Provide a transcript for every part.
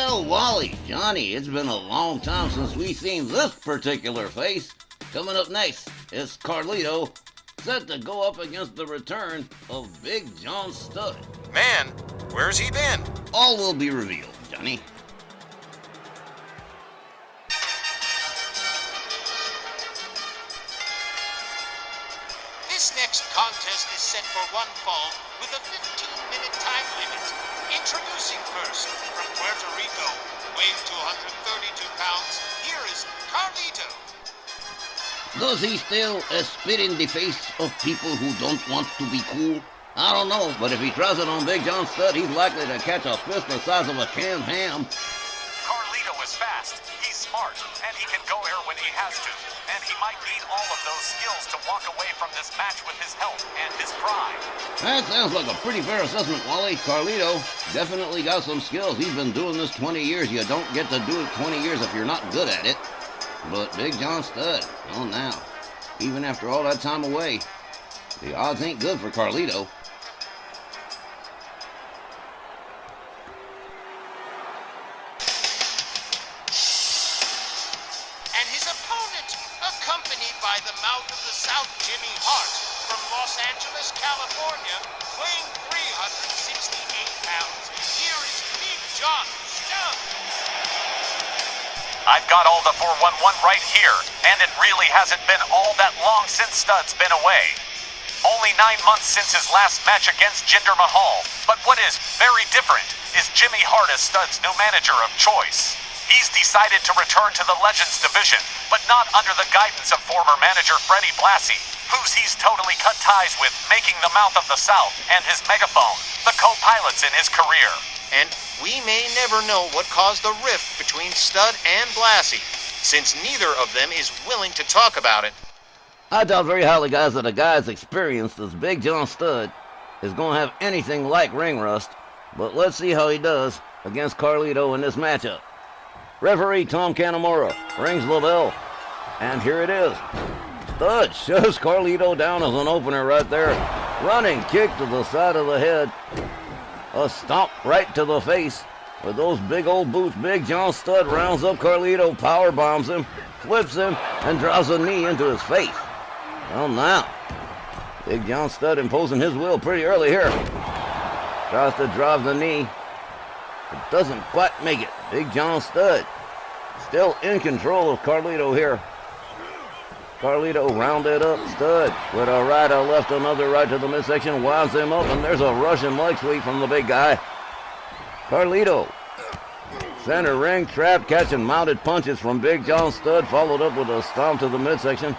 Well, Wally, Johnny, it's been a long time since we've seen this particular face. Coming up next is Carlito, set to go up against the return of Big John Studd. Man, where's he been? All will be revealed, Johnny. This next contest is set for one fall with a 15-minute time limit. Introducing first, from Puerto Rico, weighing 232 pounds, here is Carlito. Does he still spit in the face of people who don't want to be cool? I don't know, but if he tries it on Big John Studd, he's likely to catch a fist the size of a canned ham. Carlito is fast, he's smart, and he can go there when he has to. And he might need all of those skills to walk away from this match with his health and his pride. That sounds like a pretty fair assessment, Wally. Carlito definitely got some skills. He's been doing this 20 years. You don't get to do it 20 years if you're not good at it. But Big John Studd, oh now, even after all that time away, the odds ain't good for Carlito. And his opponent, accompanied by the mouth of the South, Jimmy Hart, from Los Angeles, California, weighing 368 pounds. Here is Big John Studd. I've got all the 411 right here, and it really hasn't been all that long since Studd's been away. Only 9 months since his last match against Jinder Mahal, but what is very different is Jimmy Hart as Studd's new manager of choice. He's decided to return to the Legends division, but not under the guidance of former manager Freddie Blassie, whose he's totally cut ties with, making the Mouth of the South and his Megaphone the co-pilots in his career. And we may never know what caused the rift between Studd and Blassie, since neither of them is willing to talk about it. I doubt very highly, guys, that a guy as experienced as Big John Studd is going to have anything like ring rust, but let's see how he does against Carlito in this matchup. Referee Tom Canamora rings the bell, and here it is. Studd shoves Carlito down as an opener right there. Running kick to the side of the head. A stomp right to the face. With those big old boots, Big John Studd rounds up Carlito, power bombs him, flips him, and drives a knee into his face. Well, now, Big John Studd imposing his will pretty early here. Tries to drive the knee, but doesn't quite make it. Big John Studd still in control of Carlito here. Carlito rounded up Studd with a right, a left, another right to the midsection, winds him up, and there's a Russian leg sweep from the big guy. Carlito, center ring trap, catching mounted punches from Big John Studd, followed up with a stomp to the midsection.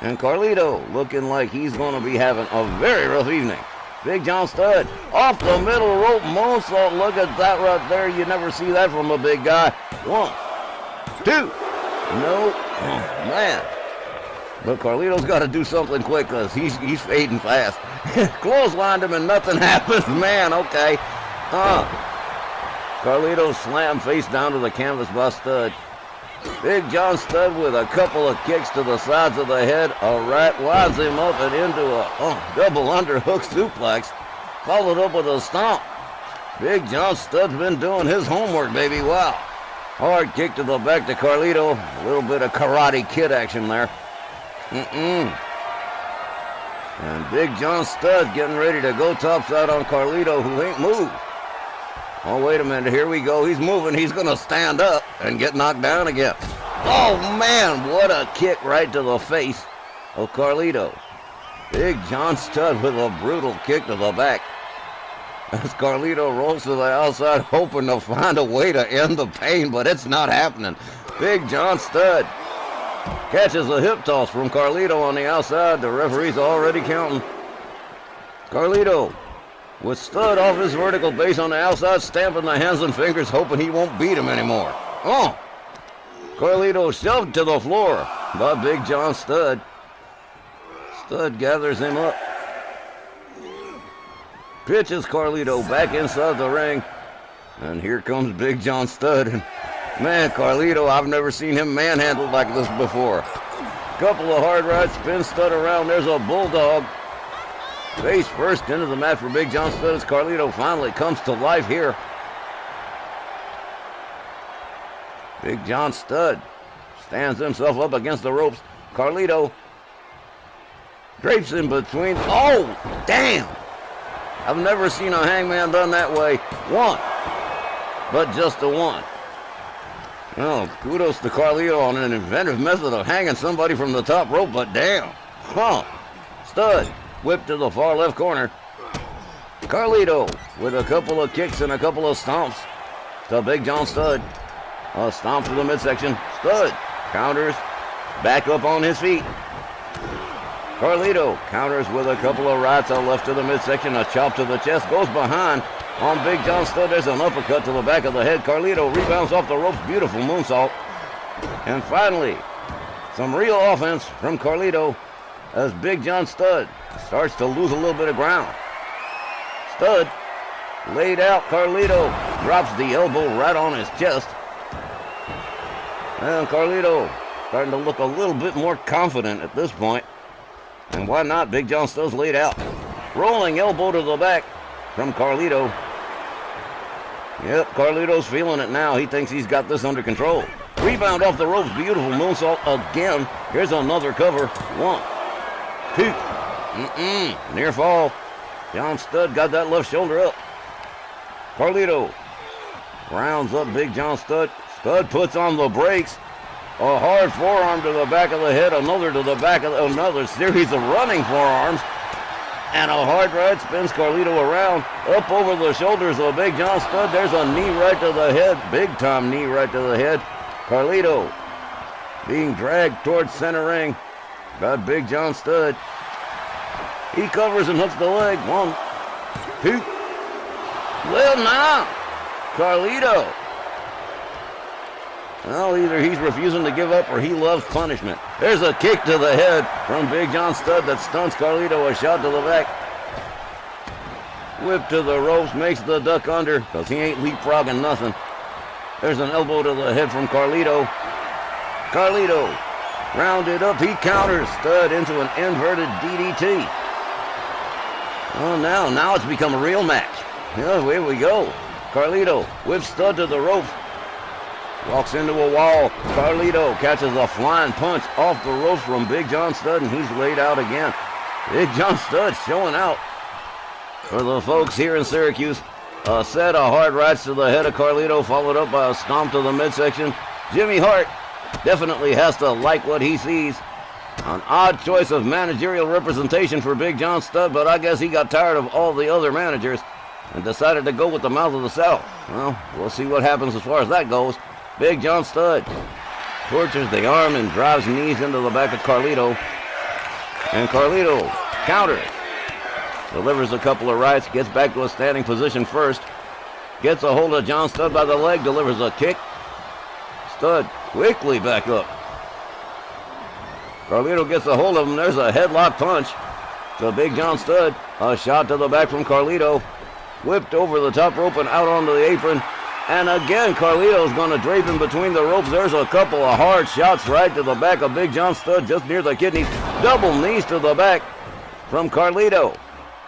And Carlito looking like he's going to be having a very rough evening. Big John Studd off the middle rope moonsault. Look at that right there. You never see that from a big guy. 1, 2. No. Oh, man. But Carlito's got to do something quick because he's fading fast. Clotheslined him and nothing happens. Man, okay. Carlito slammed face down to the canvas by Studd. Big John Studd with a couple of kicks to the sides of the head. A right winds him up and into a double underhook suplex. Followed up with a stomp. Big John Studd's been doing his homework, baby. Wow. Hard kick to the back to Carlito. A little bit of Karate Kid action there. And Big John Studd getting ready to go topside on Carlito, who ain't moved. Oh, wait a minute. Here we go. He's moving. He's going to stand up and get knocked down again. Oh, man. What a kick right to the face of Carlito. Big John Studd with a brutal kick to the back. As Carlito rolls to the outside, hoping to find a way to end the pain, but it's not happening. Big John Studd catches a hip toss from Carlito on the outside. The referee's already counting. Carlito with Studd off his vertical base on the outside, stamping the hands and fingers, hoping he won't beat him anymore. Carlito shoved to the floor by Big John Studd. Studd gathers him up. Pitches Carlito back inside the ring. And here comes Big John Studd. Man, Carlito, I've never seen him manhandled like this before. Couple of hard rights, spin Studd around. There's a bulldog. Face first into the mat for Big John Studd as Carlito finally comes to life here. Big John Studd stands himself up against the ropes. Carlito drapes in between. Oh, damn! I've never seen a hangman done that way. One, but just a one. Well, kudos to Carlito on an inventive method of hanging somebody from the top rope, but damn. Huh. Studd whipped to the far left corner. Carlito with a couple of kicks and a couple of stomps to Big John Studd. A stomp to the midsection. Studd counters, back up on his feet. Carlito counters with a couple of rights, a left to the midsection, a chop to the chest, goes behind on Big John Studd. There's an uppercut to the back of the head. Carlito rebounds off the ropes, beautiful moonsault. And finally, some real offense from Carlito as Big John Studd starts to lose a little bit of ground. Studd laid out. Carlito drops the elbow right on his chest. And Carlito starting to look a little bit more confident at this point. And why not? Big John Studd's laid out. Rolling elbow to the back from Carlito. Yep, Carlito's feeling it now. He thinks he's got this under control. Rebound off the ropes. Beautiful moonsault again. Here's another cover. 1, 2. Near fall. John Studd got that left shoulder up. Carlito rounds up Big John Studd. Studd puts on the brakes. A hard forearm to the back of the head. Another to the back of another series of running forearms. And a hard right spins Carlito around. Up over the shoulders of Big John Studd. There's a knee right to the head. Big time knee right to the head. Carlito being dragged towards center ring. Got Big John Studd. He covers and hooks the leg. 1, 2. Well, now, Carlito. Well, either he's refusing to give up or he loves punishment. There's a kick to the head from Big John Studd that stuns Carlito. A shot to the back. Whip to the ropes, makes the duck under because he ain't leapfrogging nothing. There's an elbow to the head from Carlito. Carlito rounded up. He counters Studd into an inverted DDT. Well, now it's become a real match. Yeah, here we go. Carlito whips Studd to the ropes. Walks into a wall. Carlito catches a flying punch off the ropes from Big John Studd, and he's laid out again. Big John Studd showing out for the folks here in Syracuse. A set of hard rights to the head of Carlito, followed up by a stomp to the midsection. Jimmy Hart definitely has to like what he sees. An odd choice of managerial representation for Big John Studd, but I guess he got tired of all the other managers and decided to go with the mouth of the South. Well, we'll see what happens as far as that goes. Big John Studd tortures the arm and drives knees into the back of Carlito. And Carlito counters. Delivers a couple of rights, gets back to a standing position first. Gets a hold of John Studd by the leg, delivers a kick. Studd quickly back up. Carlito gets a hold of him. There's a headlock punch to Big John Studd. A shot to the back from Carlito. Whipped over the top rope and out onto the apron. And again, Carlito's going to drape in between the ropes. There's a couple of hard shots right to the back of Big John Studd, just near the kidneys. Double knees to the back from Carlito.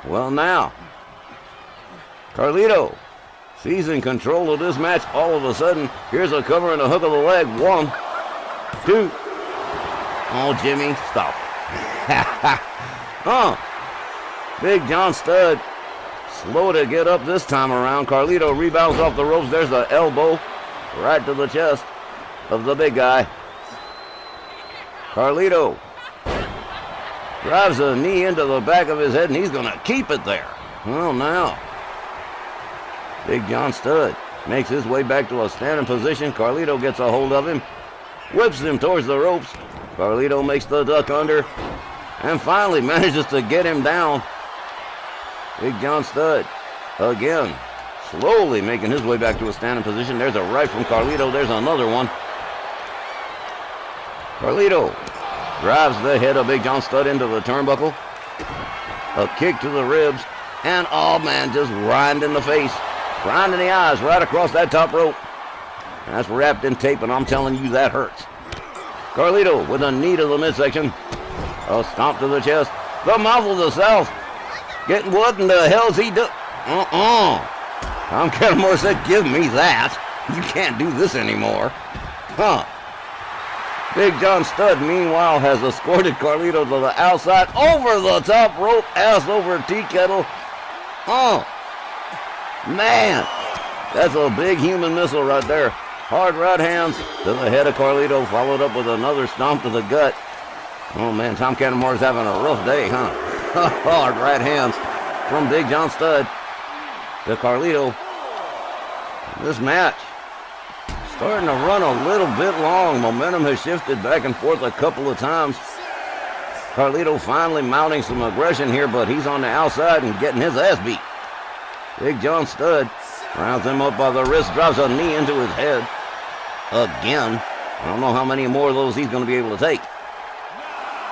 Well, now, Carlito seizing control of this match all of a sudden. Here's a cover and a hook of the leg. 1, 2. Oh, Jimmy, stop. Big John Studd slow to get up this time around. Carlito rebounds off the ropes. There's the elbow right to the chest of the big guy. Carlito drives a knee into the back of his head, and he's going to keep it there. Well, now, Big John Studd makes his way back to a standing position. Carlito gets a hold of him, whips him towards the ropes. Carlito makes the duck under, and finally manages to get him down. Big John Studd, again, slowly making his way back to a standing position. There's a right from Carlito. There's another one. Carlito drives the head of Big John Studd into the turnbuckle. A kick to the ribs. And, oh, man, just rind in the face. Rind in the eyes right across that top rope. That's wrapped in tape, and I'm telling you, that hurts. Carlito with a knee to the midsection. A stomp to the chest. The mouth of the South. Getting what in the hell's he do? Tom Catamore said, give me that. You can't do this anymore. Huh. Big John Studd, meanwhile, has escorted Carlito to the outside, over the top rope, ass over tea kettle. Oh, man. That's a big human missile right there. Hard right hands to the head of Carlito, followed up with another stomp to the gut. Oh, man, Tom Cannemore's having a rough day, huh? Hard right hands from Big John Studd to Carlito. This match starting to run a little bit long. Momentum has shifted back and forth a couple of times. Carlito finally mounting some aggression here, but he's on the outside and getting his ass beat. Big John Studd rounds him up by the wrist, drops a knee into his head. Again. I don't know how many more of those he's going to be able to take.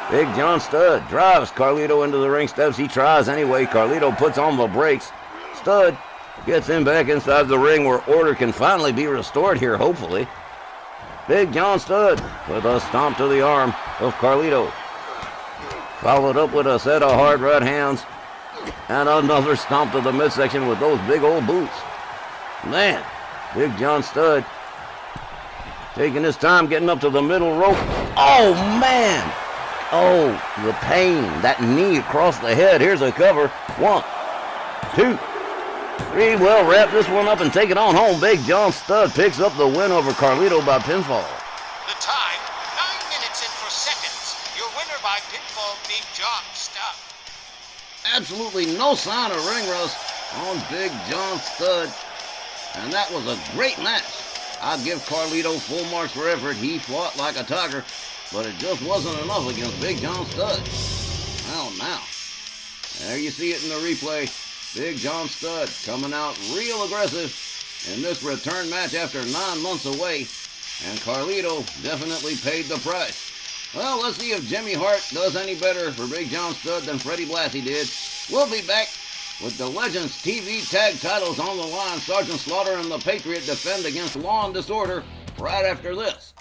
Big John Studd drives Carlito into the ring steps. He tries anyway. Carlito puts on the brakes. Studd gets him back inside the ring where order can finally be restored here, hopefully. Big John Studd with a stomp to the arm of Carlito. Followed up with a set of hard right hands and another stomp to the midsection with those big old boots. Man, Big John Studd taking his time getting up to the middle rope. Oh, man. Oh, the pain. That knee across the head. Here's a cover. 1, 2, 3. Well, wrap this one up and take it on home. Big John Studd picks up the win over Carlito by pinfall. The time, 9 minutes and 4 seconds. Your winner by pinfall, Big John Studd. Absolutely no sign of ring rust on Big John Studd. And that was a great match. I'll give Carlito full marks for effort. He fought like a tiger, but it just wasn't enough against Big John Studd. Well, now, there you see it in the replay. Big John Studd coming out real aggressive in this return match after 9 months away, and Carlito definitely paid the price. Well, let's see if Jimmy Hart does any better for Big John Studd than Freddie Blassie did. We'll be back with the Legends TV tag titles on the line. Sergeant Slaughter and the Patriot defend against Law and Disorder right after this.